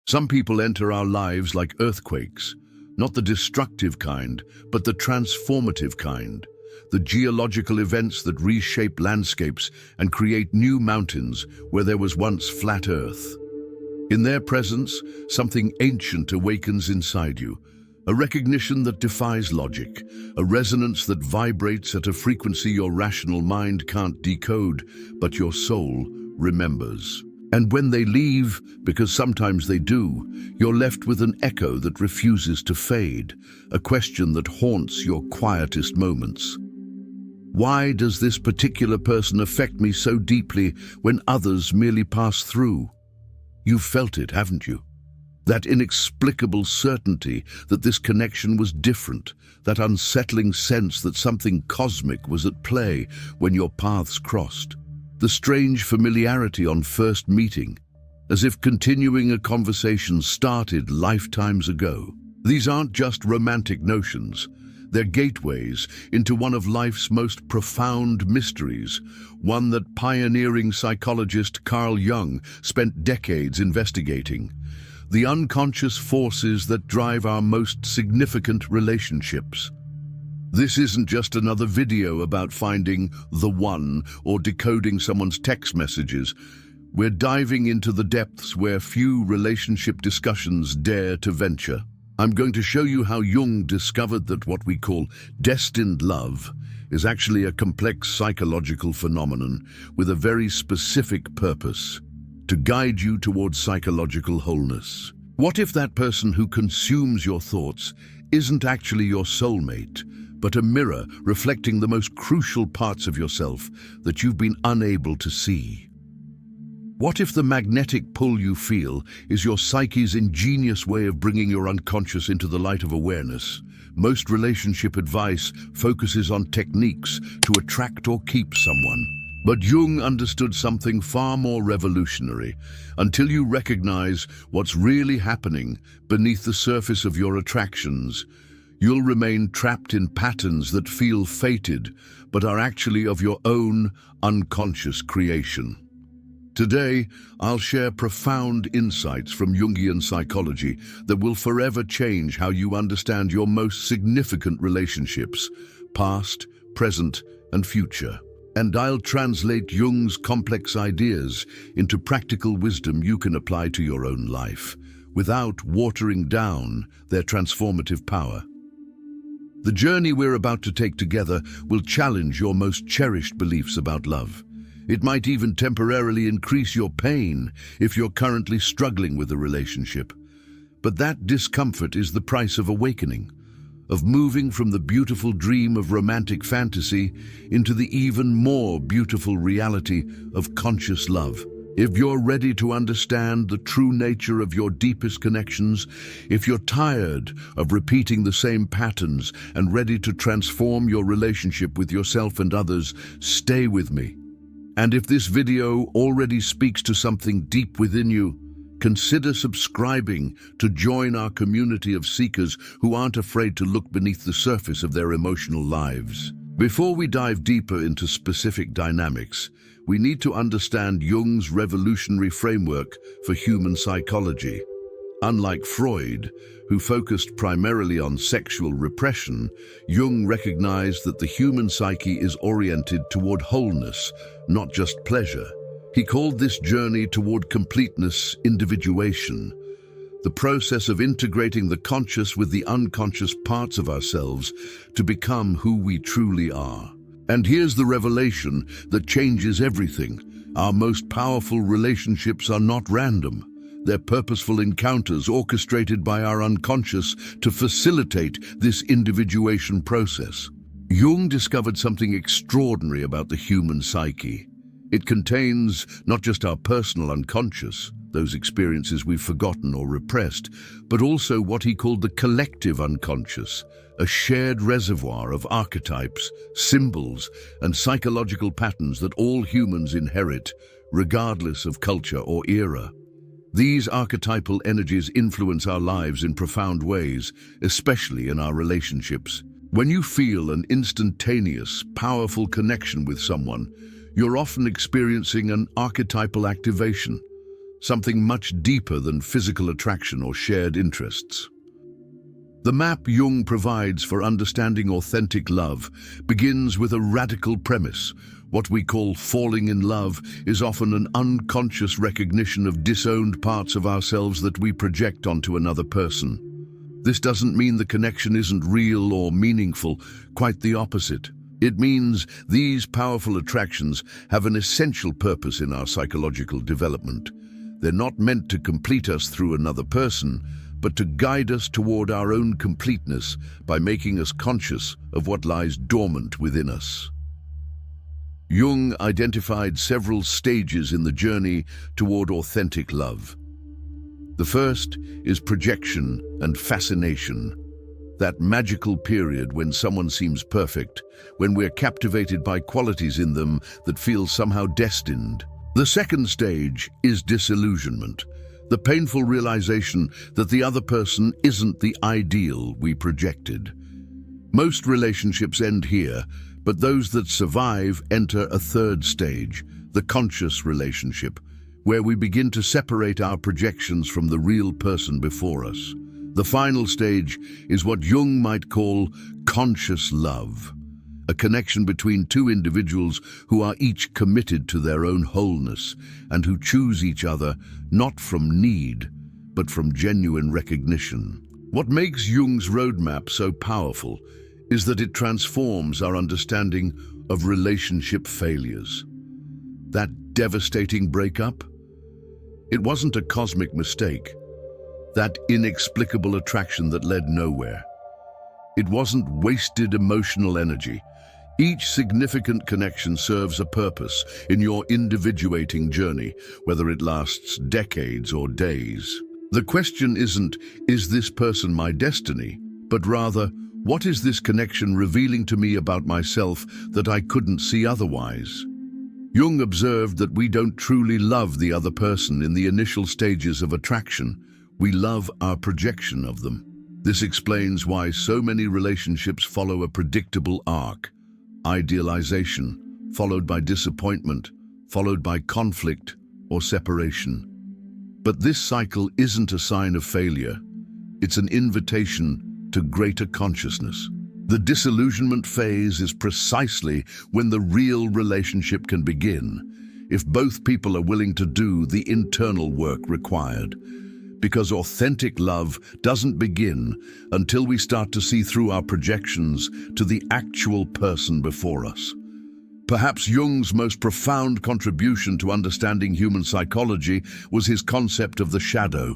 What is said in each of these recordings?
Some people enter our lives like earthquakes, not the destructive kind, but the transformative kind. The geological events that reshape landscapes and create new mountains where there was once flat earth. In their presence, something ancient awakens inside you, a recognition that defies logic, a resonance that vibrates at a frequency your rational mind can't decode, but your soul remembers. And when they leave, because sometimes they do, you're left with an echo that refuses to fade, a question that haunts your quietest moments. Why does this particular person affect me so deeply when others merely pass through? You've felt it, haven't you? That inexplicable certainty that this connection was different, that unsettling sense that something cosmic was at play when your paths crossed. The strange familiarity on first meeting, as if continuing a conversation started lifetimes ago. These aren't just romantic notions. They're gateways into one of life's most profound mysteries, one that pioneering psychologist Carl Jung spent decades investigating. The unconscious forces that drive our most significant relationships. This isn't just another video about finding the one or decoding someone's text messages. We're diving into the depths where few relationship discussions dare to venture. I'm going to show you how Jung discovered that what we call destined love is actually a complex psychological phenomenon with a very specific purpose: to guide you towards psychological wholeness. What if that person who consumes your thoughts isn't actually your soulmate, but a mirror reflecting the most crucial parts of yourself that you've been unable to see? What if the magnetic pull you feel is your psyche's ingenious way of bringing your unconscious into the light of awareness? Most relationship advice focuses on techniques to attract or keep someone. But Jung understood something far more revolutionary. Until you recognize what's really happening beneath the surface of your attractions, you'll remain trapped in patterns that feel fated, but are actually of your own unconscious creation. Today, I'll share profound insights from Jungian psychology that will forever change how you understand your most significant relationships, past, present, and future. And I'll translate Jung's complex ideas into practical wisdom you can apply to your own life, without watering down their transformative power. The journey we're about to take together will challenge your most cherished beliefs about love. It might even temporarily increase your pain if you're currently struggling with a relationship. But that discomfort is the price of awakening, of moving from the beautiful dream of romantic fantasy into the even more beautiful reality of conscious love. If you're ready to understand the true nature of your deepest connections, if you're tired of repeating the same patterns and ready to transform your relationship with yourself and others, stay with me. And if this video already speaks to something deep within you, consider subscribing to join our community of seekers who aren't afraid to look beneath the surface of their emotional lives. Before we dive deeper into specific dynamics, we need to understand Jung's revolutionary framework for human psychology. Unlike Freud, who focused primarily on sexual repression, Jung recognized that the human psyche is oriented toward wholeness, not just pleasure. He called this journey toward completeness individuation, the process of integrating the conscious with the unconscious parts of ourselves to become who we truly are. And here's the revelation that changes everything. Our most powerful relationships are not random. They're purposeful encounters orchestrated by our unconscious to facilitate this individuation process. Jung discovered something extraordinary about the human psyche. It contains not just our personal unconscious, those experiences we've forgotten or repressed, but also what he called the collective unconscious, a shared reservoir of archetypes, symbols, and psychological patterns that all humans inherit, regardless of culture or era. These archetypal energies influence our lives in profound ways, especially in our relationships. When you feel an instantaneous, powerful connection with someone, you're often experiencing an archetypal activation. something much deeper than physical attraction or shared interests. The map Jung provides for understanding authentic love begins with a radical premise. What we call falling in love is often an unconscious recognition of disowned parts of ourselves that we project onto another person. This doesn't mean the connection isn't real or meaningful, quite the opposite. It means these powerful attractions have an essential purpose in our psychological development. They're not meant to complete us through another person, but to guide us toward our own completeness by making us conscious of what lies dormant within us. Jung identified several stages in the journey toward authentic love. The first is projection and fascination, that magical period when someone seems perfect, when we're captivated by qualities in them that feel somehow destined. The second stage is disillusionment, the painful realization that the other person isn't the ideal we projected. Most relationships end here, but those that survive enter a third stage, the conscious relationship, where we begin to separate our projections from the real person before us. The final stage is what Jung might call conscious love, a connection between two individuals who are each committed to their own wholeness and who choose each other not from need, but from genuine recognition. What makes Jung's roadmap so powerful is that it transforms our understanding of relationship failures. That devastating breakup? It wasn't a cosmic mistake, that inexplicable attraction that led nowhere. It wasn't wasted emotional energy. Each significant connection serves a purpose in your individuating journey, whether it lasts decades or days. The question isn't, is this person my destiny? But rather, what is this connection revealing to me about myself that I couldn't see otherwise? Jung observed that we don't truly love the other person in the initial stages of attraction. We love our projection of them. This explains why so many relationships follow a predictable arc: idealization, followed by disappointment, followed by conflict or separation. But this cycle isn't a sign of failure. It's an invitation to greater consciousness. The disillusionment phase is precisely when the real relationship can begin, if both people are willing to do the internal work required. Because authentic love doesn't begin until we start to see through our projections to the actual person before us. Perhaps Jung's most profound contribution to understanding human psychology was his concept of the shadow,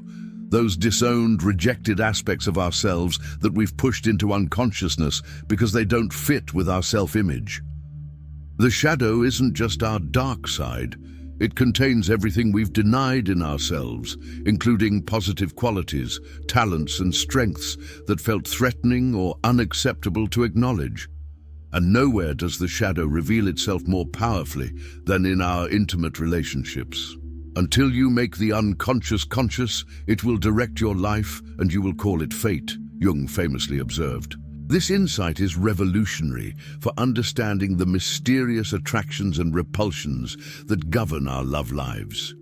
those disowned, rejected aspects of ourselves that we've pushed into unconsciousness because they don't fit with our self-image. The shadow isn't just our dark side. It contains everything we've denied in ourselves, including positive qualities, talents, and strengths that felt threatening or unacceptable to acknowledge. And nowhere does the shadow reveal itself more powerfully than in our intimate relationships. Until you make the unconscious conscious, it will direct your life and you will call it fate, Jung famously observed. This insight is revolutionary for understanding the mysterious attractions and repulsions that govern our love lives.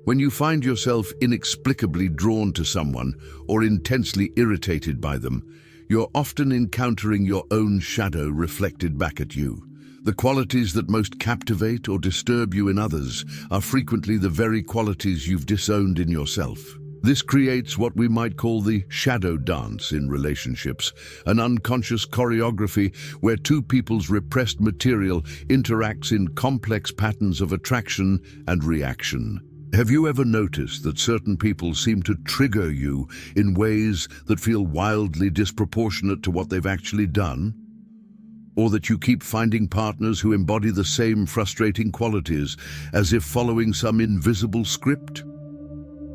When you find yourself inexplicably drawn to someone or intensely irritated by them, you're often encountering your own shadow reflected back at you. The qualities that most captivate or disturb you in others are frequently the very qualities you've disowned in yourself. This creates what we might call the shadow dance in relationships, an unconscious choreography where two people's repressed material interacts in complex patterns of attraction and reaction. Have you ever noticed that certain people seem to trigger you in ways that feel wildly disproportionate to what they've actually done? Or that you keep finding partners who embody the same frustrating qualities, as if following some invisible script?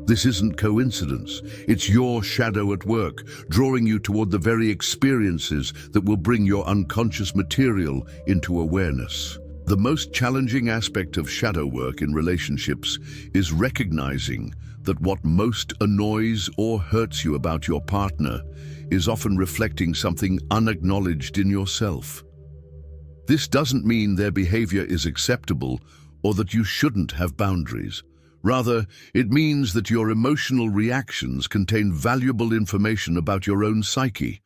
This isn't coincidence. It's your shadow at work, drawing you toward the very experiences that will bring your unconscious material into awareness. The most challenging aspect of shadow work in relationships is recognizing that what most annoys or hurts you about your partner is often reflecting something unacknowledged in yourself. This doesn't mean their behavior is acceptable or that you shouldn't have boundaries. Rather, it means that your emotional reactions contain valuable information about your own psyche.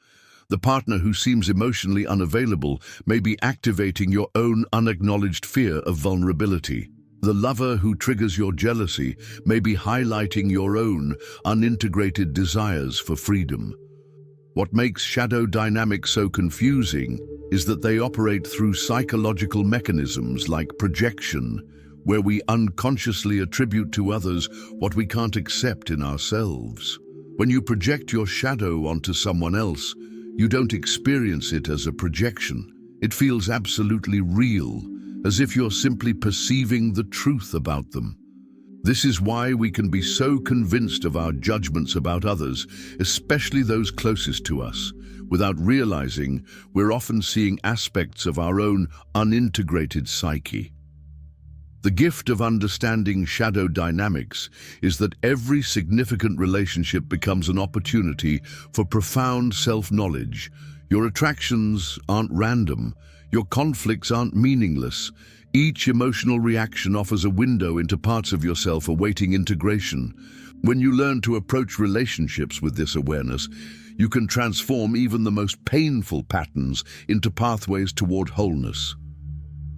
The partner who seems emotionally unavailable may be activating your own unacknowledged fear of vulnerability. The lover who triggers your jealousy may be highlighting your own unintegrated desires for freedom. What makes shadow dynamics so confusing is that they operate through psychological mechanisms like projection, where we unconsciously attribute to others what we can't accept in ourselves. When you project your shadow onto someone else, you don't experience it as a projection. It feels absolutely real, as if you're simply perceiving the truth about them. This is why we can be so convinced of our judgments about others, especially those closest to us. Without realizing, we're often seeing aspects of our own unintegrated psyche. The gift of understanding shadow dynamics is that every significant relationship becomes an opportunity for profound self-knowledge. Your attractions aren't random. Your conflicts aren't meaningless. Each emotional reaction offers a window into parts of yourself awaiting integration. When you learn to approach relationships with this awareness, you can transform even the most painful patterns into pathways toward wholeness.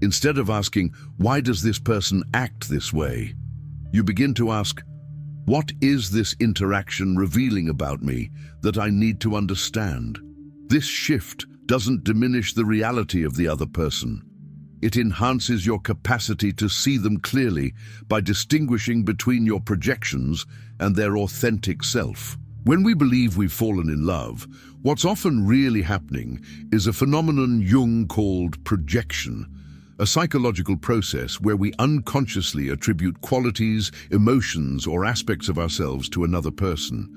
Instead of asking, "Why does this person act this way?" you begin to ask, "What is this interaction revealing about me that I need to understand?" This shift doesn't diminish the reality of the other person. It enhances your capacity to see them clearly by distinguishing between your projections and their authentic self. When we believe we've fallen in love, what's often really happening is a phenomenon Jung called projection, a psychological process where we unconsciously attribute qualities, emotions, or aspects of ourselves to another person.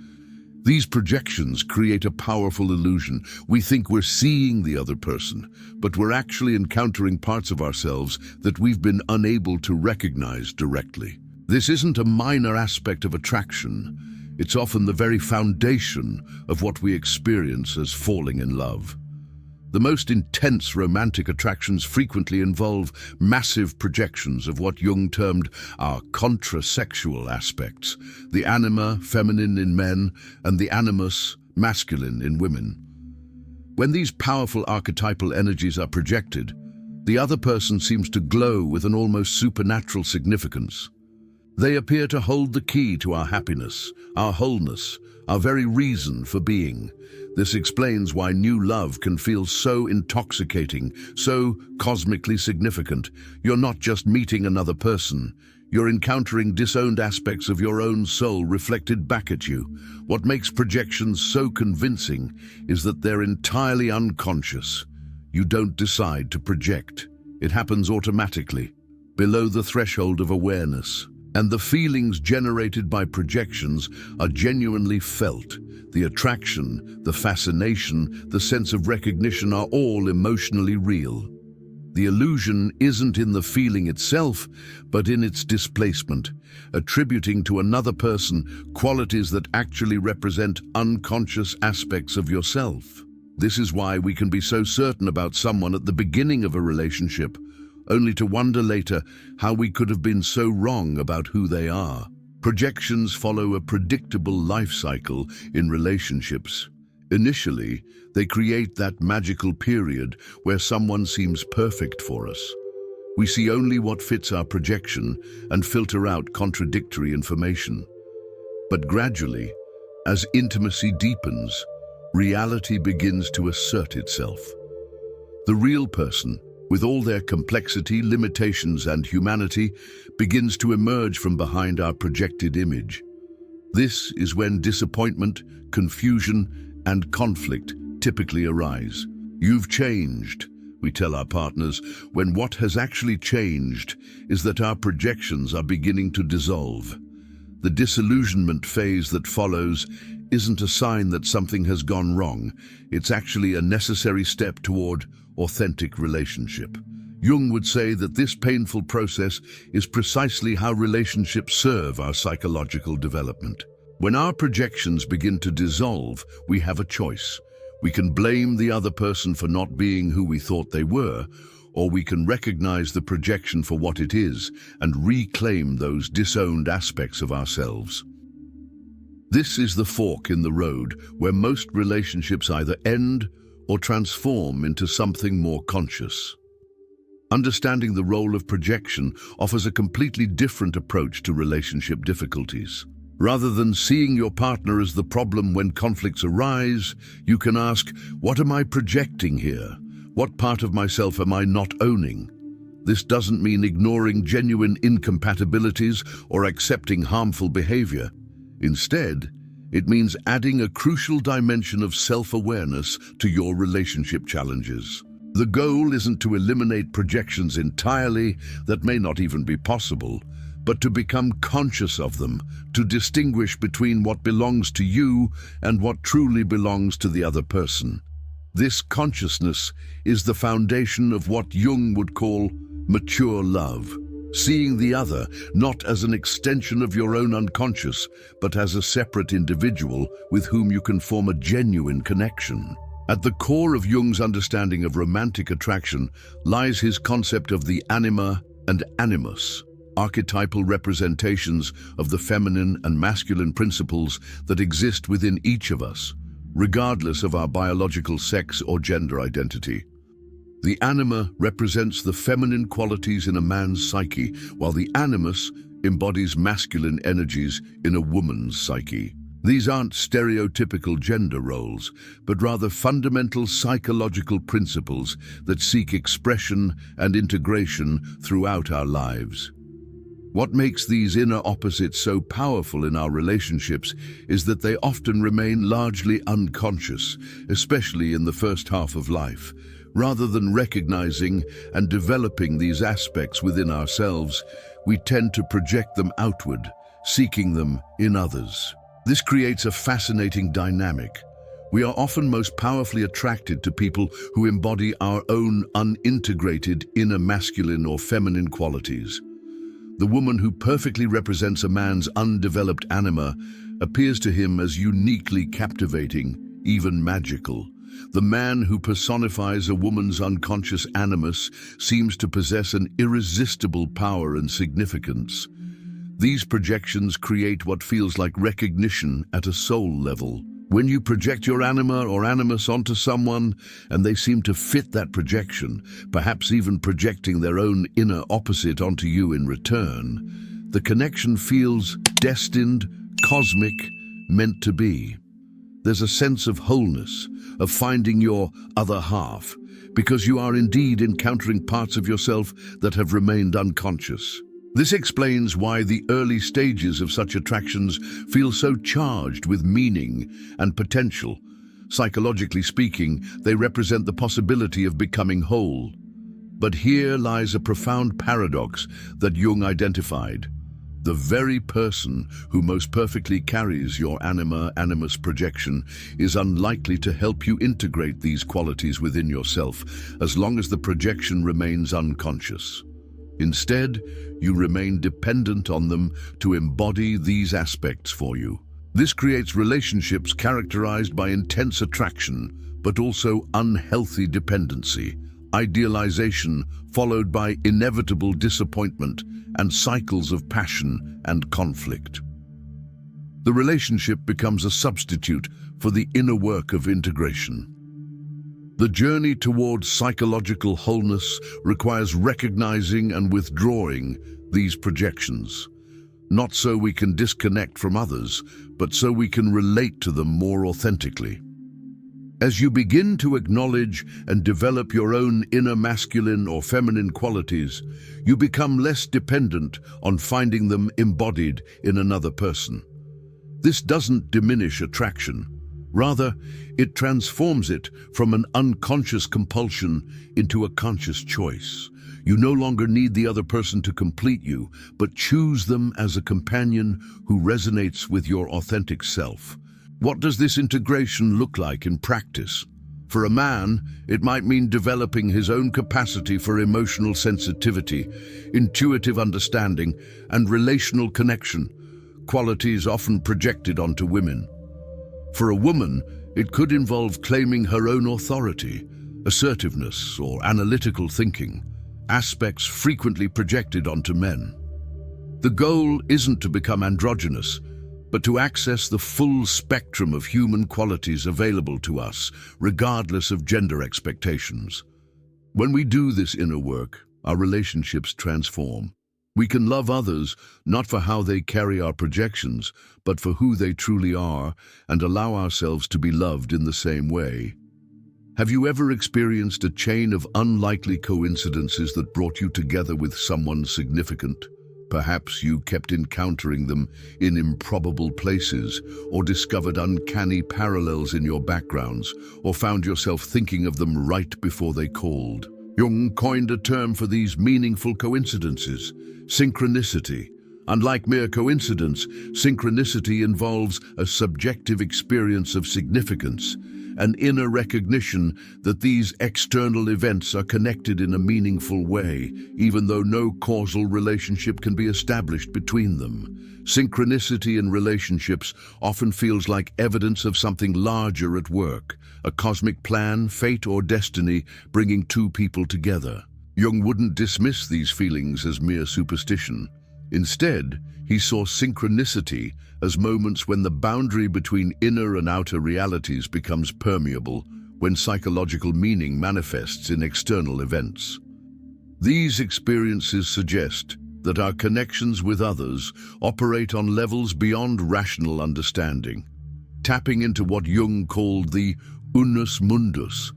These projections create a powerful illusion. We think we're seeing the other person, but we're actually encountering parts of ourselves that we've been unable to recognize directly. This isn't a minor aspect of attraction. It's often the very foundation of what we experience as falling in love. The most intense romantic attractions frequently involve massive projections of what Jung termed our contrasexual aspects, the anima, feminine in men, and the animus, masculine in women. When these powerful archetypal energies are projected, the other person seems to glow with an almost supernatural significance. They appear to hold the key to our happiness, our wholeness, our very reason for being. This explains why new love can feel so intoxicating, so cosmically significant. You're not just meeting another person. You're encountering disowned aspects of your own soul reflected back at you. What makes projections so convincing is that they're entirely unconscious. You don't decide to project. It happens automatically, below the threshold of awareness. And the feelings generated by projections are genuinely felt. The attraction, the fascination, the sense of recognition are all emotionally real. The illusion isn't in the feeling itself, but in its displacement, attributing to another person qualities that actually represent unconscious aspects of yourself. This is why we can be so certain about someone at the beginning of a relationship, only to wonder later how we could have been so wrong about who they are. Projections follow a predictable life cycle in relationships. Initially, they create that magical period where someone seems perfect for us. We see only what fits our projection and filter out contradictory information. But gradually, as intimacy deepens, reality begins to assert itself. The real person, with all their complexity, limitations, and humanity, begins to emerge from behind our projected image. This is when disappointment, confusion, and conflict typically arise. You've changed, we tell our partners, when what has actually changed is that our projections are beginning to dissolve. The disillusionment phase that follows isn't a sign that something has gone wrong. It's actually a necessary step toward authentic relationship. Jung would say that this painful process is precisely how relationships serve our psychological development. When our projections begin to dissolve, we have a choice. We can blame the other person for not being who we thought they were, or we can recognize the projection for what it is and reclaim those disowned aspects of ourselves. This is the fork in the road where most relationships either end or transform into something more conscious. Understanding the role of projection offers a completely different approach to relationship difficulties. Rather than seeing your partner as the problem when conflicts arise, you can ask, what am I projecting here? What part of myself am I not owning? This doesn't mean ignoring genuine incompatibilities or accepting harmful behavior. Instead, it means adding a crucial dimension of self-awareness to your relationship challenges. The goal isn't to eliminate projections entirely, that may not even be possible, but to become conscious of them, to distinguish between what belongs to you and what truly belongs to the other person. This consciousness is the foundation of what Jung would call mature love, seeing the other not as an extension of your own unconscious, but as a separate individual with whom you can form a genuine connection. At the core of Jung's understanding of romantic attraction lies his concept of the anima and animus, archetypal representations of the feminine and masculine principles that exist within each of us, regardless of our biological sex or gender identity. The anima represents the feminine qualities in a man's psyche, while the animus embodies masculine energies in a woman's psyche. These aren't stereotypical gender roles, but rather fundamental psychological principles that seek expression and integration throughout our lives. What makes these inner opposites so powerful in our relationships is that they often remain largely unconscious, especially in the first half of life. Rather than recognizing and developing these aspects within ourselves, we tend to project them outward, seeking them in others. This creates a fascinating dynamic. We are often most powerfully attracted to people who embody our own unintegrated inner masculine or feminine qualities. The woman who perfectly represents a man's undeveloped anima appears to him as uniquely captivating, even magical. The man who personifies a woman's unconscious animus seems to possess an irresistible power and significance. These projections create what feels like recognition at a soul level. When you project your anima or animus onto someone and they seem to fit that projection, perhaps even projecting their own inner opposite onto you in return, the connection feels destined, cosmic, meant to be. There's a sense of wholeness, of finding your other half, because you are indeed encountering parts of yourself that have remained unconscious. This explains why the early stages of such attractions feel so charged with meaning and potential. Psychologically speaking, they represent the possibility of becoming whole. But here lies a profound paradox that Jung identified. The very person who most perfectly carries your anima-animus projection is unlikely to help you integrate these qualities within yourself as long as the projection remains unconscious. Instead, you remain dependent on them to embody these aspects for you. This creates relationships characterized by intense attraction, but also unhealthy dependency, idealization followed by inevitable disappointment, and cycles of passion and conflict. The relationship becomes a substitute for the inner work of integration. The journey towards psychological wholeness requires recognizing and withdrawing these projections, not so we can disconnect from others, but so we can relate to them more authentically. As you begin to acknowledge and develop your own inner masculine or feminine qualities, you become less dependent on finding them embodied in another person. This doesn't diminish attraction. Rather, it transforms it from an unconscious compulsion into a conscious choice. You no longer need the other person to complete you, but choose them as a companion who resonates with your authentic self. What does this integration look like in practice? For a man, it might mean developing his own capacity for emotional sensitivity, intuitive understanding, and relational connection, qualities often projected onto women. For a woman, it could involve claiming her own authority, assertiveness, or analytical thinking, aspects frequently projected onto men. The goal isn't to become androgynous, but to access the full spectrum of human qualities available to us, regardless of gender expectations. When we do this inner work, our relationships transform. We can love others not for how they carry our projections, but for who they truly are, and allow ourselves to be loved in the same way. Have you ever experienced a chain of unlikely coincidences that brought you together with someone significant? Perhaps you kept encountering them in improbable places, or discovered uncanny parallels in your backgrounds, or found yourself thinking of them right before they called. Jung coined a term for these meaningful coincidences: synchronicity. Unlike mere coincidence, synchronicity involves a subjective experience of significance, an inner recognition that these external events are connected in a meaningful way, even though no causal relationship can be established between them. Synchronicity in relationships often feels like evidence of something larger at work, a cosmic plan, fate, or destiny bringing two people together. Jung wouldn't dismiss these feelings as mere superstition. Instead, he saw synchronicity as moments when the boundary between inner and outer realities becomes permeable, when psychological meaning manifests in external events. These experiences suggest that our connections with others operate on levels beyond rational understanding, tapping into what Jung called the unus mundus,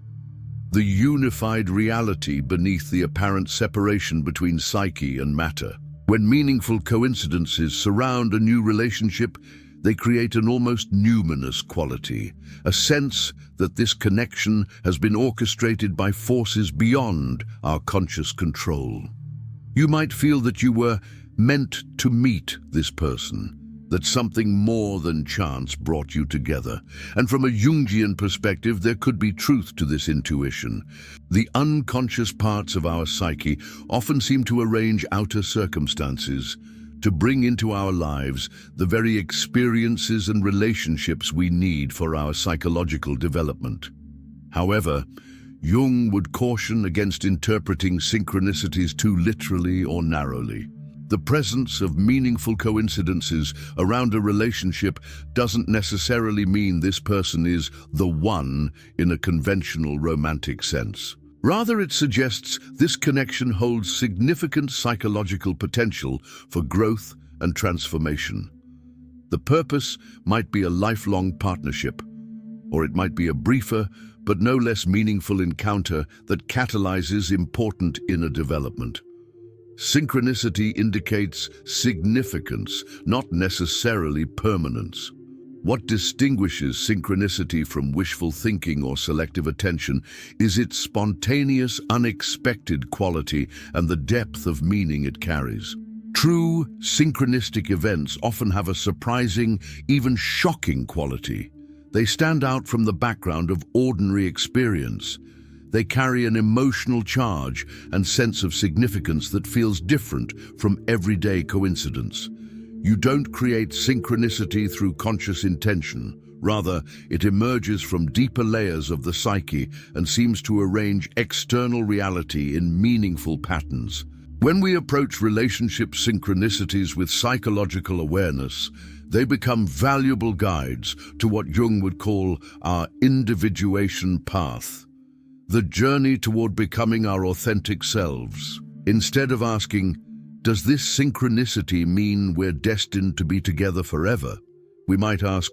the unified reality beneath the apparent separation between psyche and matter. When meaningful coincidences surround a new relationship, they create an almost numinous quality, a sense that this connection has been orchestrated by forces beyond our conscious control. You might feel that you were meant to meet this person, that something more than chance brought you together. And from a Jungian perspective, there could be truth to this intuition. The unconscious parts of our psyche often seem to arrange outer circumstances, to bring into our lives the very experiences and relationships we need for our psychological development. However, Jung would caution against interpreting synchronicities too literally or narrowly. The presence of meaningful coincidences around a relationship doesn't necessarily mean this person is the one in a conventional romantic sense. Rather, it suggests this connection holds significant psychological potential for growth and transformation. The purpose might be a lifelong partnership, or it might be a briefer but no less meaningful encounter that catalyzes important inner development. Synchronicity indicates significance, not necessarily permanence. What distinguishes synchronicity from wishful thinking or selective attention is its spontaneous, unexpected quality and the depth of meaning it carries. True synchronistic events often have a surprising, even shocking quality. They stand out from the background of ordinary experience. They carry an emotional charge and sense of significance that feels different from everyday coincidence. You don't create synchronicity through conscious intention. Rather, it emerges from deeper layers of the psyche and seems to arrange external reality in meaningful patterns. When we approach relationship synchronicities with psychological awareness, they become valuable guides to what Jung would call our individuation path, the journey toward becoming our authentic selves. Instead of asking, does this synchronicity mean we're destined to be together forever? We might ask,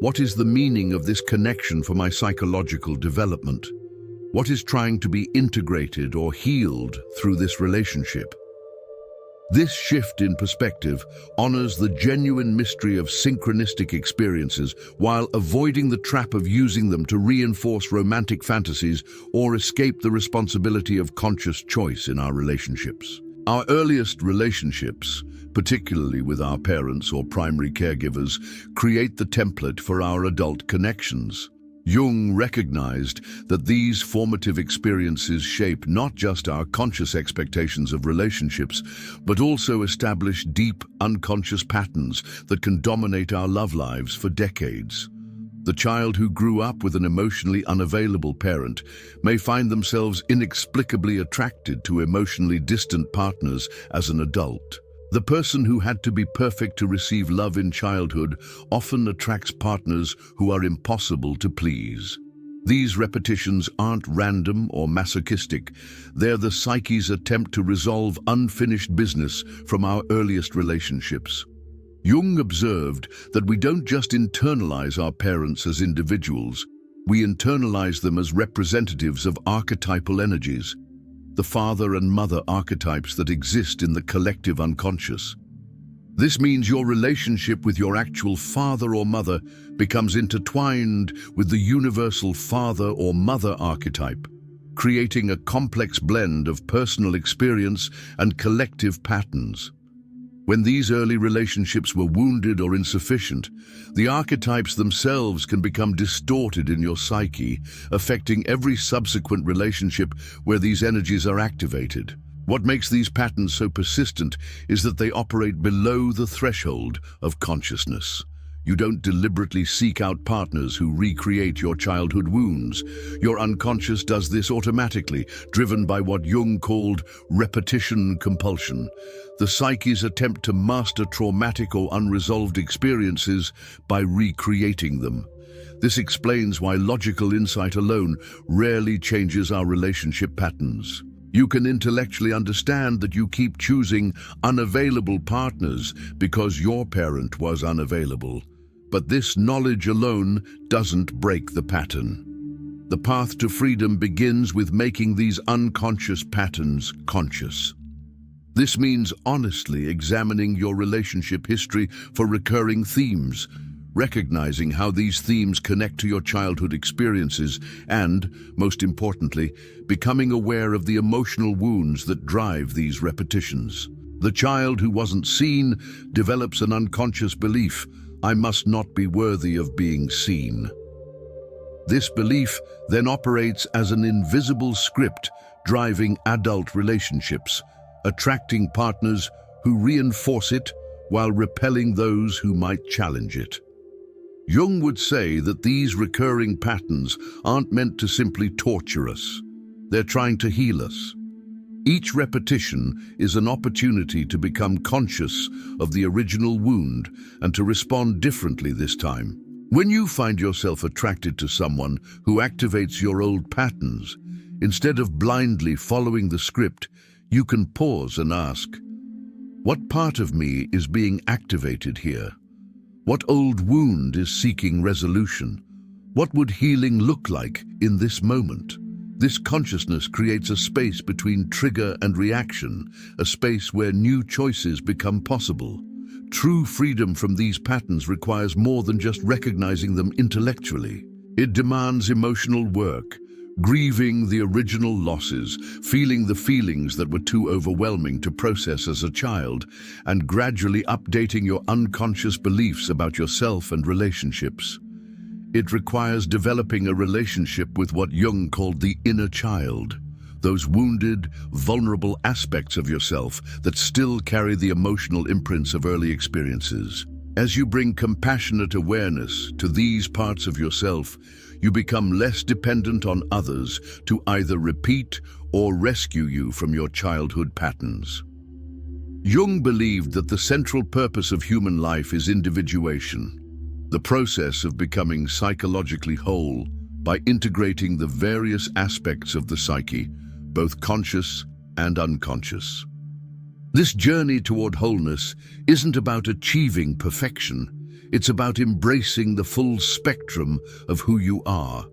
what is the meaning of this connection for my psychological development? What is trying to be integrated or healed through this relationship? This shift in perspective honors the genuine mystery of synchronistic experiences while avoiding the trap of using them to reinforce romantic fantasies or escape the responsibility of conscious choice in our relationships. Our earliest relationships, particularly with our parents or primary caregivers, create the template for our adult connections. Jung recognized that these formative experiences shape not just our conscious expectations of relationships, but also establish deep, unconscious patterns that can dominate our love lives for decades. The child who grew up with an emotionally unavailable parent may find themselves inexplicably attracted to emotionally distant partners as an adult. The person who had to be perfect to receive love in childhood often attracts partners who are impossible to please. These repetitions aren't random or masochistic. They're the psyche's attempt to resolve unfinished business from our earliest relationships. Jung observed that we don't just internalize our parents as individuals, we internalize them as representatives of archetypal energies, the father and mother archetypes that exist in the collective unconscious. This means your relationship with your actual father or mother becomes intertwined with the universal father or mother archetype, creating a complex blend of personal experience and collective patterns. When these early relationships were wounded or insufficient, the archetypes themselves can become distorted in your psyche, affecting every subsequent relationship where these energies are activated. What makes these patterns so persistent is that they operate below the threshold of consciousness. You don't deliberately seek out partners who recreate your childhood wounds. Your unconscious does this automatically, driven by what Jung called repetition compulsion, the psyche's attempt to master traumatic or unresolved experiences by recreating them. This explains why logical insight alone rarely changes our relationship patterns. You can intellectually understand that you keep choosing unavailable partners because your parent was unavailable. But this knowledge alone doesn't break the pattern. The path to freedom begins with making these unconscious patterns conscious. This means honestly examining your relationship history for recurring themes, recognizing how these themes connect to your childhood experiences and, most importantly, becoming aware of the emotional wounds that drive these repetitions. The child who wasn't seen develops an unconscious belief, I must not be worthy of being seen. This belief then operates as an invisible script driving adult relationships, attracting partners who reinforce it while repelling those who might challenge it. Jung would say that these recurring patterns aren't meant to simply torture us. They're trying to heal us. Each repetition is an opportunity to become conscious of the original wound and to respond differently this time. When you find yourself attracted to someone who activates your old patterns, instead of blindly following the script, you can pause and ask, what part of me is being activated here? What old wound is seeking resolution? What would healing look like in this moment? This consciousness creates a space between trigger and reaction, a space where new choices become possible. True freedom from these patterns requires more than just recognizing them intellectually. It demands emotional work, grieving the original losses, feeling the feelings that were too overwhelming to process as a child, and gradually updating your unconscious beliefs about yourself and relationships. It requires developing a relationship with what Jung called the inner child, those wounded, vulnerable aspects of yourself that still carry the emotional imprints of early experiences. As you bring compassionate awareness to these parts of yourself, you become less dependent on others to either repeat or rescue you from your childhood patterns. Jung believed that the central purpose of human life is individuation, the process of becoming psychologically whole by integrating the various aspects of the psyche, both conscious and unconscious. This journey toward wholeness isn't about achieving perfection. It's about embracing the full spectrum of who you are,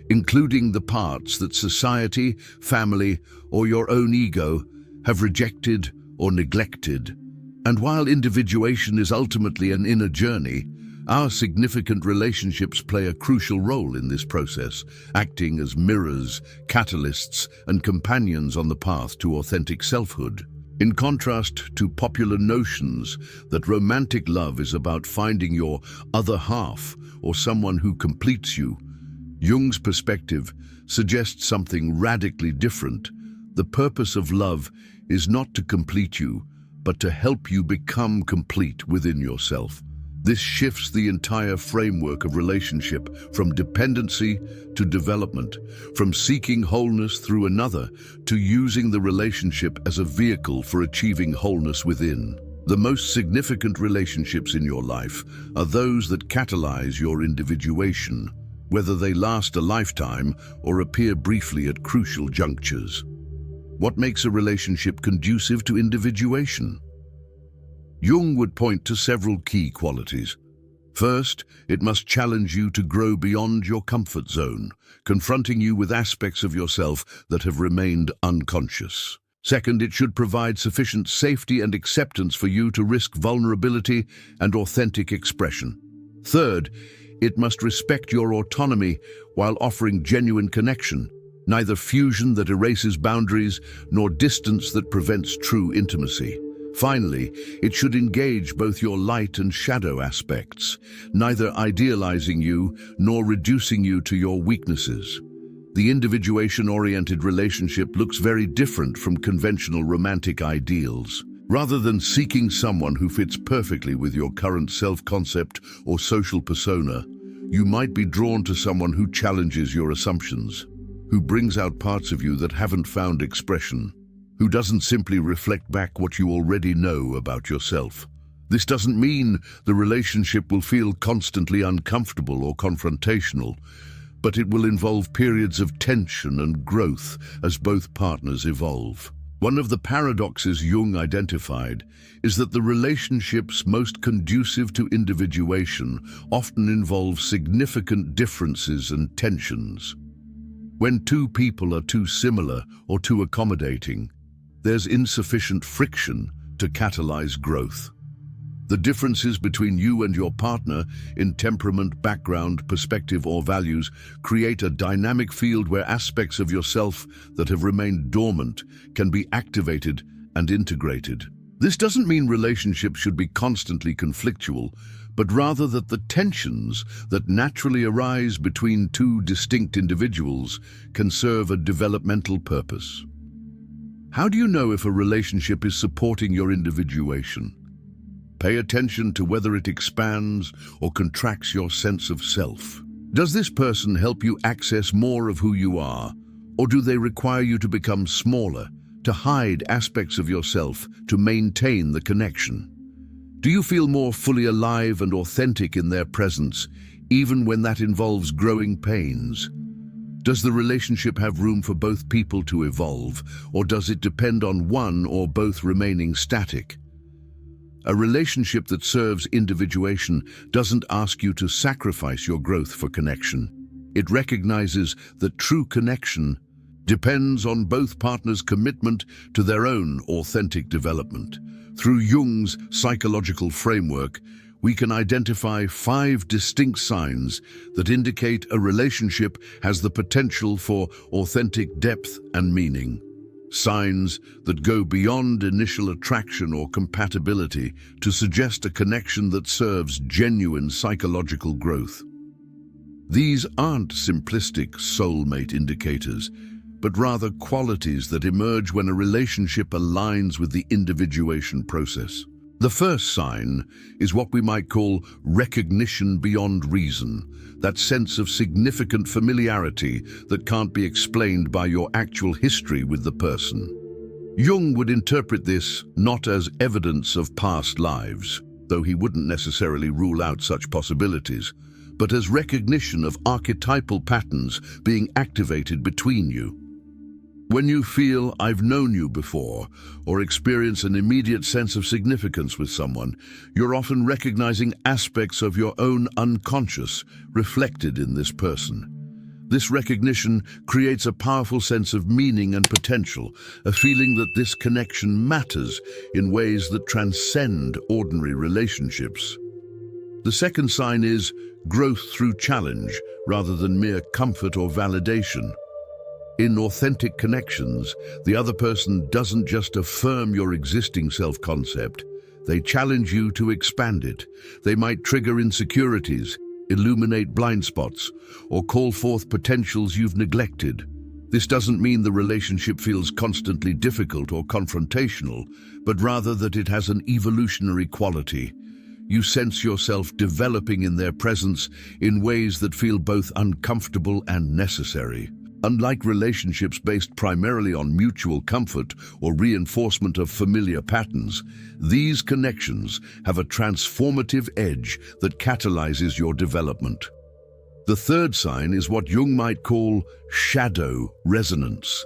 including the parts that society, family, or your own ego have rejected or neglected. And while individuation is ultimately an inner journey, our significant relationships play a crucial role in this process, acting as mirrors, catalysts, and companions on the path to authentic selfhood. In contrast to popular notions that romantic love is about finding your other half or someone who completes you, Jung's perspective suggests something radically different. The purpose of love is not to complete you, but to help you become complete within yourself. This shifts the entire framework of relationship from dependency to development, from seeking wholeness through another to using the relationship as a vehicle for achieving wholeness within. The most significant relationships in your life are those that catalyze your individuation, whether they last a lifetime or appear briefly at crucial junctures. What makes a relationship conducive to individuation? Jung would point to several key qualities. First, it must challenge you to grow beyond your comfort zone, confronting you with aspects of yourself that have remained unconscious. Second, it should provide sufficient safety and acceptance for you to risk vulnerability and authentic expression. Third, it must respect your autonomy while offering genuine connection, neither fusion that erases boundaries nor distance that prevents true intimacy. Finally, it should engage both your light and shadow aspects, neither idealizing you nor reducing you to your weaknesses. The individuation-oriented relationship looks very different from conventional romantic ideals. Rather than seeking someone who fits perfectly with your current self-concept or social persona, you might be drawn to someone who challenges your assumptions, who brings out parts of you that haven't found expression, who doesn't simply reflect back what you already know about yourself. This doesn't mean the relationship will feel constantly uncomfortable or confrontational, but it will involve periods of tension and growth as both partners evolve. One of the paradoxes Jung identified is that the relationships most conducive to individuation often involve significant differences and tensions. When two people are too similar or too accommodating, there's insufficient friction to catalyze growth. The differences between you and your partner in temperament, background, perspective, or values create a dynamic field where aspects of yourself that have remained dormant can be activated and integrated. This doesn't mean relationships should be constantly conflictual, but rather that the tensions that naturally arise between two distinct individuals can serve a developmental purpose. How do you know if a relationship is supporting your individuation? Pay attention to whether it expands or contracts your sense of self. Does this person help you access more of who you are, or do they require you to become smaller, to hide aspects of yourself to maintain the connection? Do you feel more fully alive and authentic in their presence, even when that involves growing pains? Does the relationship have room for both people to evolve, or does it depend on one or both remaining static? A relationship that serves individuation doesn't ask you to sacrifice your growth for connection. It recognizes that true connection depends on both partners' commitment to their own authentic development. Through Jung's psychological framework, we can identify 5 distinct signs that indicate a relationship has the potential for authentic depth and meaning. Signs that go beyond initial attraction or compatibility to suggest a connection that serves genuine psychological growth. These aren't simplistic soulmate indicators, but rather qualities that emerge when a relationship aligns with the individuation process. The first sign is what we might call recognition beyond reason, that sense of significant familiarity that can't be explained by your actual history with the person. Jung would interpret this not as evidence of past lives, though he wouldn't necessarily rule out such possibilities, but as recognition of archetypal patterns being activated between you. When you feel "I've known you before" or experience an immediate sense of significance with someone, you're often recognizing aspects of your own unconscious reflected in this person. This recognition creates a powerful sense of meaning and potential, a feeling that this connection matters in ways that transcend ordinary relationships. The second sign is growth through challenge rather than mere comfort or validation. In authentic connections, the other person doesn't just affirm your existing self-concept, they challenge you to expand it. They might trigger insecurities, illuminate blind spots, or call forth potentials you've neglected. This doesn't mean the relationship feels constantly difficult or confrontational, but rather that it has an evolutionary quality, you sense yourself developing in their presence in ways that feel both uncomfortable and necessary. Unlike relationships based primarily on mutual comfort or reinforcement of familiar patterns, these connections have a transformative edge that catalyzes your development. The third sign is what Jung might call shadow resonance.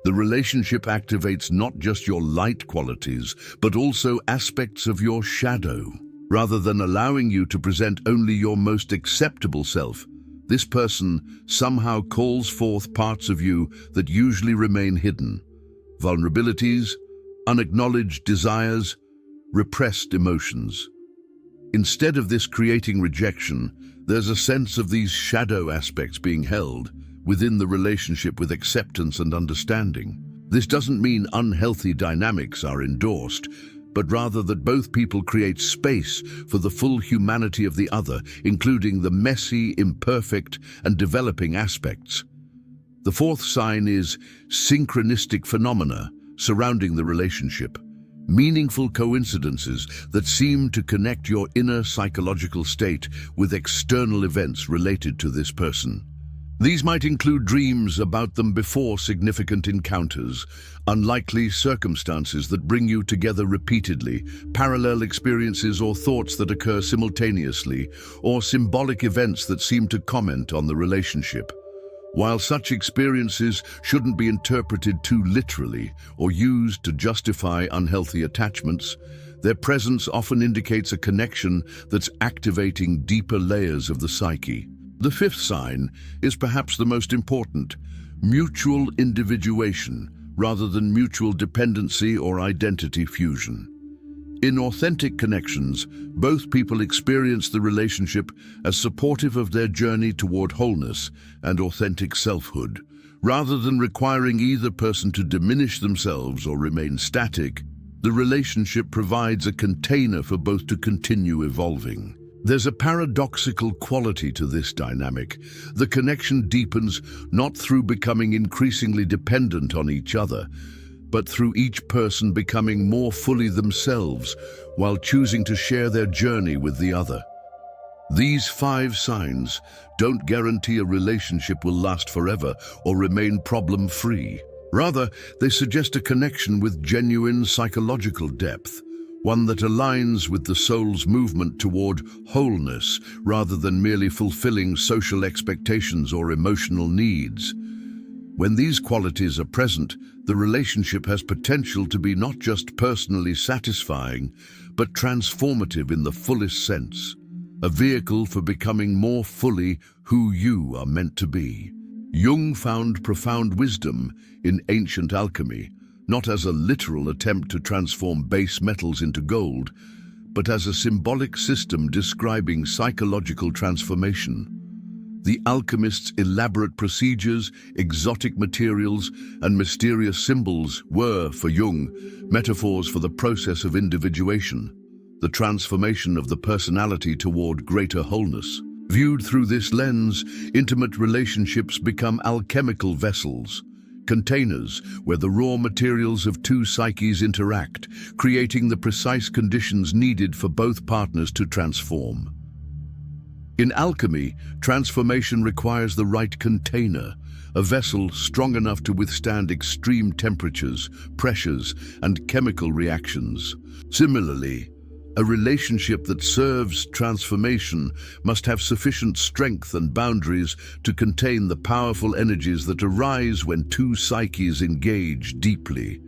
The relationship activates not just your light qualities, but also aspects of your shadow. Rather than allowing you to present only your most acceptable self, this person somehow calls forth parts of you that usually remain hidden. Vulnerabilities, unacknowledged desires, repressed emotions. Instead of this creating rejection, there's a sense of these shadow aspects being held within the relationship with acceptance and understanding. This doesn't mean unhealthy dynamics are endorsed, but rather that both people create space for the full humanity of the other, including the messy, imperfect, and developing aspects. The fourth sign is synchronistic phenomena surrounding the relationship. Meaningful coincidences that seem to connect your inner psychological state with external events related to this person. These might include dreams about them before significant encounters, unlikely circumstances that bring you together repeatedly, parallel experiences or thoughts that occur simultaneously, or symbolic events that seem to comment on the relationship. While such experiences shouldn't be interpreted too literally or used to justify unhealthy attachments, their presence often indicates a connection that's activating deeper layers of the psyche. The fifth sign is perhaps the most important: mutual individuation rather than mutual dependency or identity fusion. In authentic connections, both people experience the relationship as supportive of their journey toward wholeness and authentic selfhood. Rather than requiring either person to diminish themselves or remain static, the relationship provides a container for both to continue evolving. There's a paradoxical quality to this dynamic. The connection deepens not through becoming increasingly dependent on each other, but through each person becoming more fully themselves while choosing to share their journey with the other. These 5 signs don't guarantee a relationship will last forever or remain problem-free. Rather, they suggest a connection with genuine psychological depth, one that aligns with the soul's movement toward wholeness rather than merely fulfilling social expectations or emotional needs. When these qualities are present, the relationship has potential to be not just personally satisfying, but transformative in the fullest sense, a vehicle for becoming more fully who you are meant to be. Jung found profound wisdom in ancient alchemy, not as a literal attempt to transform base metals into gold, but as a symbolic system describing psychological transformation. The alchemists' elaborate procedures, exotic materials, and mysterious symbols were, for Jung, metaphors for the process of individuation, the transformation of the personality toward greater wholeness. Viewed through this lens, intimate relationships become alchemical vessels, containers where the raw materials of 2 psyches interact, creating the precise conditions needed for both partners to transform. In alchemy, transformation requires the right container, a vessel strong enough to withstand extreme temperatures, pressures, and chemical reactions. Similarly, a relationship that serves transformation must have sufficient strength and boundaries to contain the powerful energies that arise when 2 psyches engage deeply.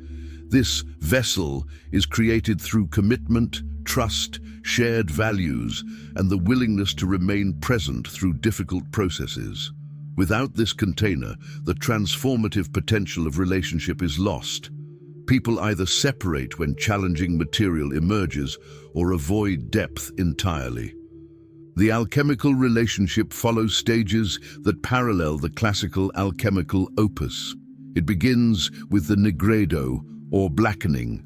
This vessel is created through commitment, trust, shared values, and the willingness to remain present through difficult processes. Without this container, the transformative potential of relationship is lost. People either separate when challenging material emerges or avoid depth entirely. The alchemical relationship follows stages that parallel the classical alchemical opus. It begins with the nigredo, or blackening,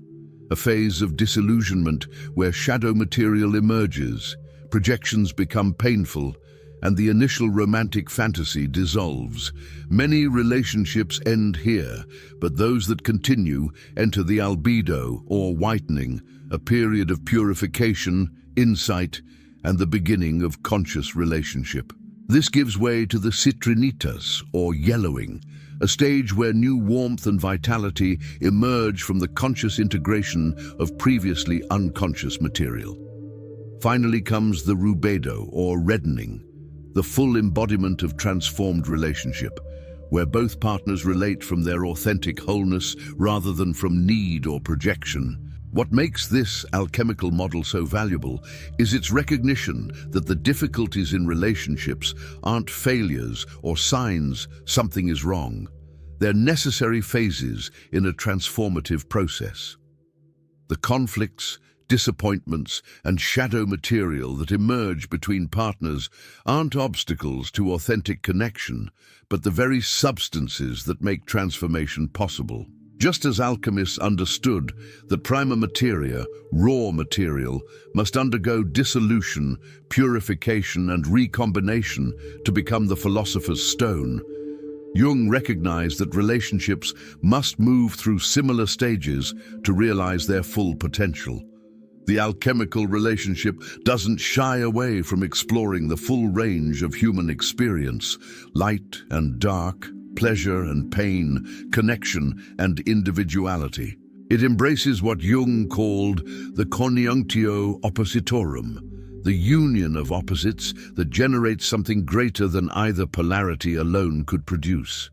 a phase of disillusionment where shadow material emerges, projections become painful, and the initial romantic fantasy dissolves. Many relationships end here, but those that continue enter the albedo, or whitening, a period of purification, insight, and the beginning of conscious relationship. This gives way to the citrinitas, or yellowing, a stage where new warmth and vitality emerge from the conscious integration of previously unconscious material. Finally comes the rubedo, or reddening, the full embodiment of transformed relationship, where both partners relate from their authentic wholeness rather than from need or projection. What makes this alchemical model so valuable is its recognition that the difficulties in relationships aren't failures or signs something is wrong. They're necessary phases in a transformative process. The conflicts, disappointments, and shadow material that emerge between partners aren't obstacles to authentic connection, but the very substances that make transformation possible. Just as alchemists understood that prima materia, raw material, must undergo dissolution, purification, and recombination to become the philosopher's stone, Jung recognized that relationships must move through similar stages to realize their full potential. The alchemical relationship doesn't shy away from exploring the full range of human experience, light and dark, pleasure and pain, connection and individuality. It embraces what Jung called the coniunctio oppositorum, the union of opposites that generates something greater than either polarity alone could produce.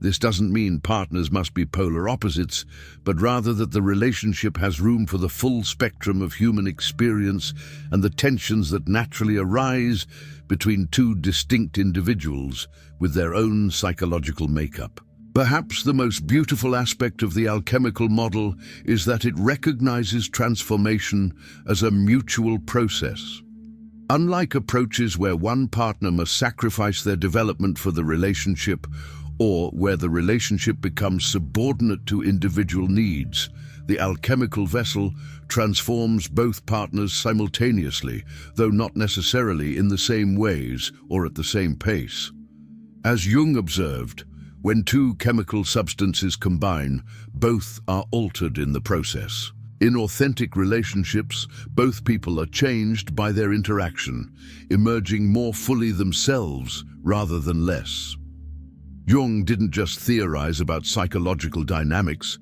This doesn't mean partners must be polar opposites, but rather that the relationship has room for the full spectrum of human experience and the tensions that naturally arise between two distinct individuals with their own psychological makeup. Perhaps the most beautiful aspect of the alchemical model is that it recognizes transformation as a mutual process. Unlike approaches where one partner must sacrifice their development for the relationship, or where the relationship becomes subordinate to individual needs, the alchemical vessel transforms both partners simultaneously, though not necessarily in the same ways or at the same pace. As Jung observed, when two chemical substances combine, both are altered in the process. In authentic relationships, both people are changed by their interaction, emerging more fully themselves rather than less. Jung didn't just theorize about psychological dynamics,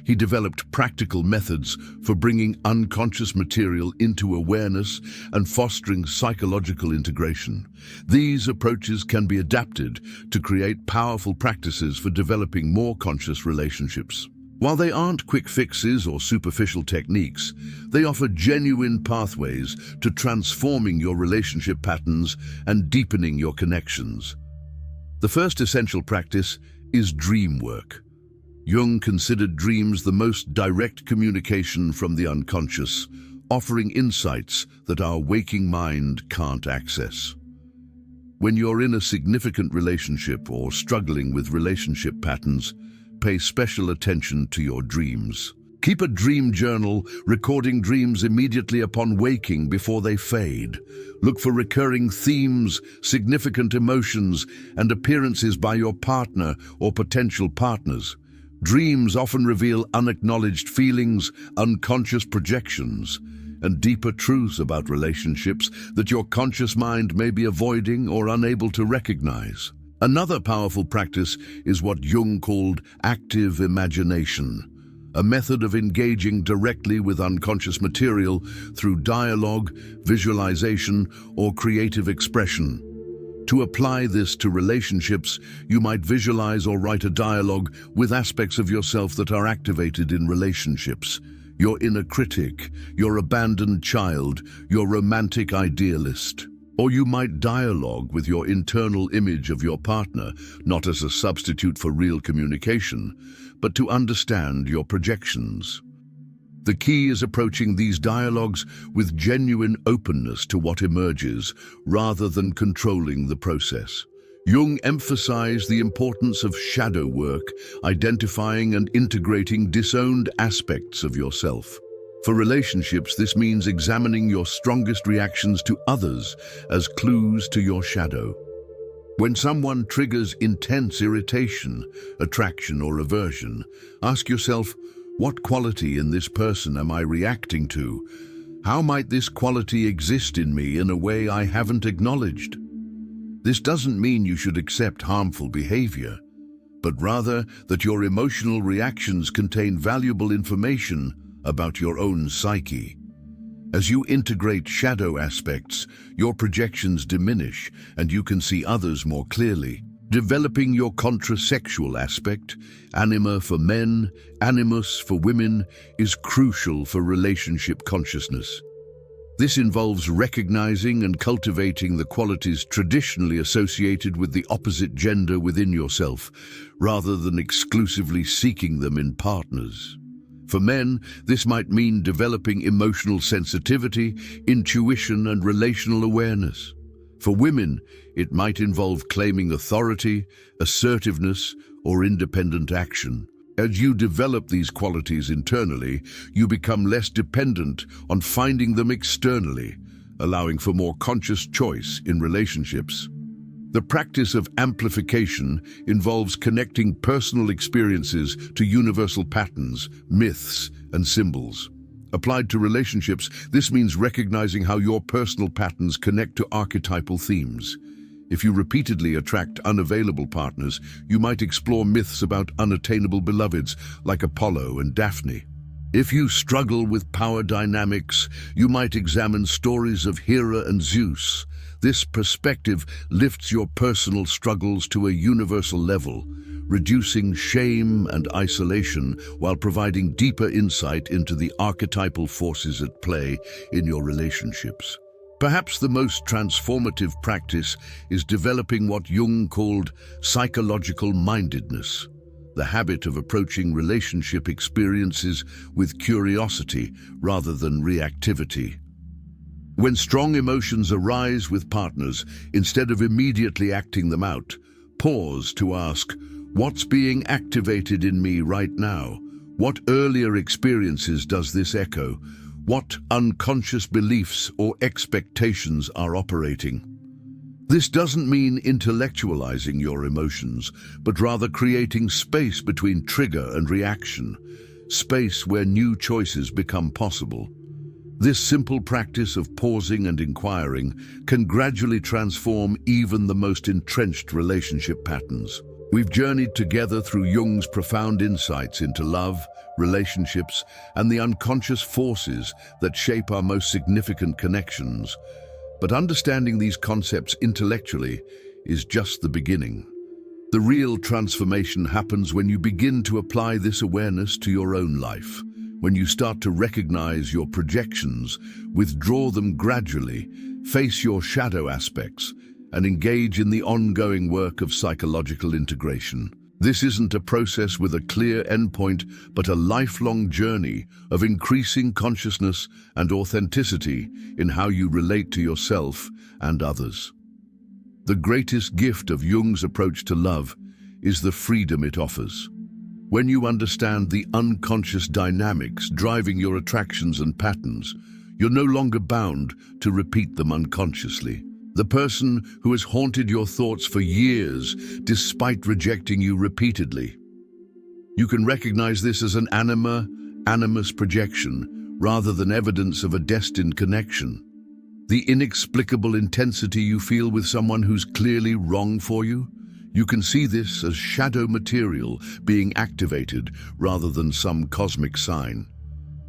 he developed practical methods for bringing unconscious material into awareness and fostering psychological integration. These approaches can be adapted to create powerful practices for developing more conscious relationships. While they aren't quick fixes or superficial techniques, they offer genuine pathways to transforming your relationship patterns and deepening your connections. The first essential practice is dream work. Jung considered dreams the most direct communication from the unconscious, offering insights that our waking mind can't access. When you're in a significant relationship or struggling with relationship patterns, pay special attention to your dreams. Keep a dream journal, recording dreams immediately upon waking before they fade. Look for recurring themes, significant emotions, and appearances by your partner or potential partners. Dreams often reveal unacknowledged feelings, unconscious projections, and deeper truths about relationships that your conscious mind may be avoiding or unable to recognize. Another powerful practice is what Jung called active imagination, a method of engaging directly with unconscious material through dialogue, visualization, or creative expression. To apply this to relationships, you might visualize or write a dialogue with aspects of yourself that are activated in relationships. Your inner critic, your abandoned child, your romantic idealist. Or you might dialogue with your internal image of your partner, not as a substitute for real communication, but to understand your projections. The key is approaching these dialogues with genuine openness to what emerges, rather than controlling the process. Jung emphasized the importance of shadow work, identifying and integrating disowned aspects of yourself. For relationships, this means examining your strongest reactions to others as clues to your shadow. When someone triggers intense irritation, attraction, or aversion, ask yourself, what quality in this person am I reacting to? How might this quality exist in me in a way I haven't acknowledged? This doesn't mean you should accept harmful behavior, but rather that your emotional reactions contain valuable information about your own psyche. As you integrate shadow aspects, your projections diminish and you can see others more clearly. Developing your contrasexual aspect, anima for men, animus for women, is crucial for relationship consciousness. This involves recognizing and cultivating the qualities traditionally associated with the opposite gender within yourself, rather than exclusively seeking them in partners. For men, this might mean developing emotional sensitivity, intuition, and relational awareness. For women, it might involve claiming authority, assertiveness, or independent action. As you develop these qualities internally, you become less dependent on finding them externally, allowing for more conscious choice in relationships. The practice of amplification involves connecting personal experiences to universal patterns, myths, and symbols. Applied to relationships, this means recognizing how your personal patterns connect to archetypal themes. If you repeatedly attract unavailable partners, you might explore myths about unattainable beloveds like Apollo and Daphne. If you struggle with power dynamics, you might examine stories of Hera and Zeus. This perspective lifts your personal struggles to a universal level, reducing shame and isolation while providing deeper insight into the archetypal forces at play in your relationships. Perhaps the most transformative practice is developing what Jung called psychological mindedness, the habit of approaching relationship experiences with curiosity rather than reactivity. When strong emotions arise with partners, instead of immediately acting them out, pause to ask, what's being activated in me right now? What earlier experiences does this echo? What unconscious beliefs or expectations are operating? This doesn't mean intellectualizing your emotions, but rather creating space between trigger and reaction, space where new choices become possible. This simple practice of pausing and inquiring can gradually transform even the most entrenched relationship patterns. We've journeyed together through Jung's profound insights into love, relationships, and the unconscious forces that shape our most significant connections. But understanding these concepts intellectually is just the beginning. The real transformation happens when you begin to apply this awareness to your own life. When you start to recognize your projections, withdraw them gradually, face your shadow aspects, and engage in the ongoing work of psychological integration. This isn't a process with a clear endpoint, but a lifelong journey of increasing consciousness and authenticity in how you relate to yourself and others. The greatest gift of Jung's approach to love is the freedom it offers. When you understand the unconscious dynamics driving your attractions and patterns, you're no longer bound to repeat them unconsciously. The person who has haunted your thoughts for years, despite rejecting you repeatedly. You can recognize this as an animus projection, rather than evidence of a destined connection. The inexplicable intensity you feel with someone who's clearly wrong for you, you can see this as shadow material being activated rather than some cosmic sign.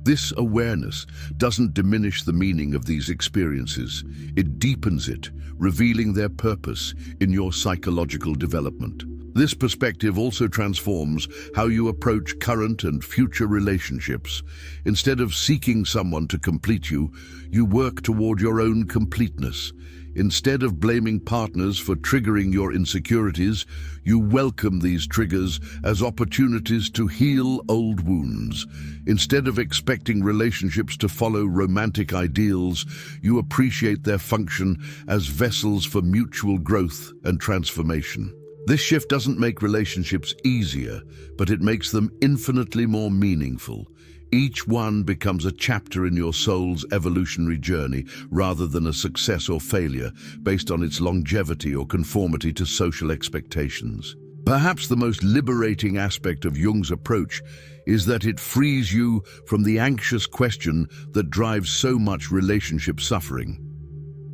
This awareness doesn't diminish the meaning of these experiences. It deepens it, revealing their purpose in your psychological development. This perspective also transforms how you approach current and future relationships. Instead of seeking someone to complete you, you work toward your own completeness. Instead of blaming partners for triggering your insecurities, you welcome these triggers as opportunities to heal old wounds. Instead of expecting relationships to follow romantic ideals, you appreciate their function as vessels for mutual growth and transformation. This shift doesn't make relationships easier, but it makes them infinitely more meaningful. Each one becomes a chapter in your soul's evolutionary journey rather than a success or failure based on its longevity or conformity to social expectations. Perhaps the most liberating aspect of Jung's approach is that it frees you from the anxious question that drives so much relationship suffering.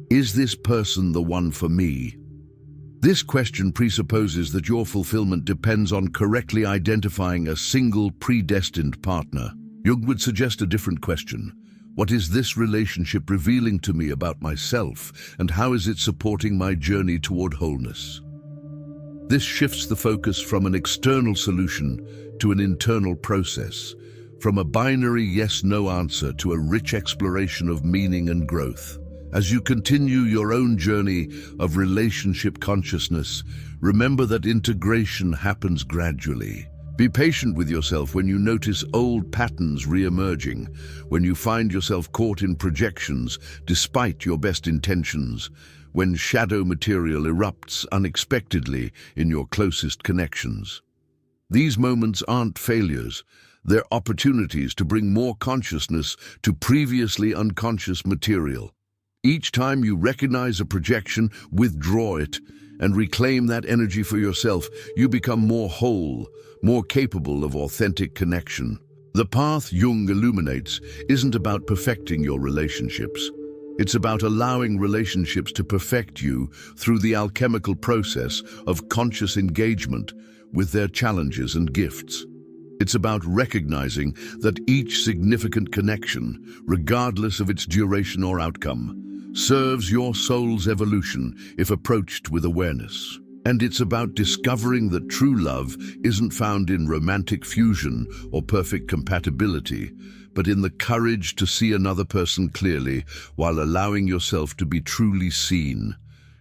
Is this person the one for me? This question presupposes that your fulfillment depends on correctly identifying a single predestined partner. Jung would suggest a different question. What is this relationship revealing to me about myself, and how is it supporting my journey toward wholeness? This shifts the focus from an external solution to an internal process, from a binary yes-no answer to a rich exploration of meaning and growth. As you continue your own journey of relationship consciousness, remember that integration happens gradually. Be patient with yourself when you notice old patterns re-emerging, when you find yourself caught in projections despite your best intentions, when shadow material erupts unexpectedly in your closest connections. These moments aren't failures, they're opportunities to bring more consciousness to previously unconscious material. Each time you recognize a projection, withdraw it, and reclaim that energy for yourself, you become more whole, more capable of authentic connection. The path Jung illuminates isn't about perfecting your relationships. It's about allowing relationships to perfect you through the alchemical process of conscious engagement with their challenges and gifts. It's about recognizing that each significant connection, regardless of its duration or outcome, serves your soul's evolution if approached with awareness. And it's about discovering that true love isn't found in romantic fusion or perfect compatibility, but in the courage to see another person clearly while allowing yourself to be truly seen.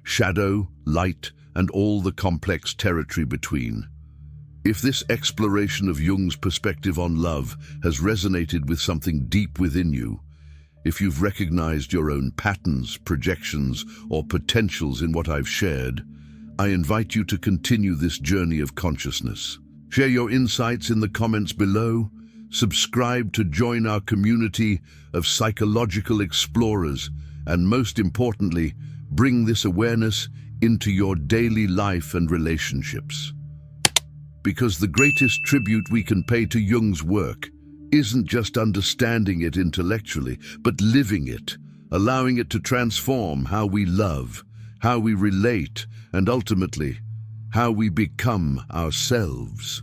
Shadow, light, and all the complex territory between. If this exploration of Jung's perspective on love has resonated with something deep within you, if you've recognized your own patterns, projections, or potentials in what I've shared, I invite you to continue this journey of consciousness. Share your insights in the comments below, subscribe to join our community of psychological explorers, and most importantly, bring this awareness into your daily life and relationships. Because the greatest tribute we can pay to Jung's work isn't just understanding it intellectually, but living it, allowing it to transform how we love, how we relate, and ultimately, how we become ourselves.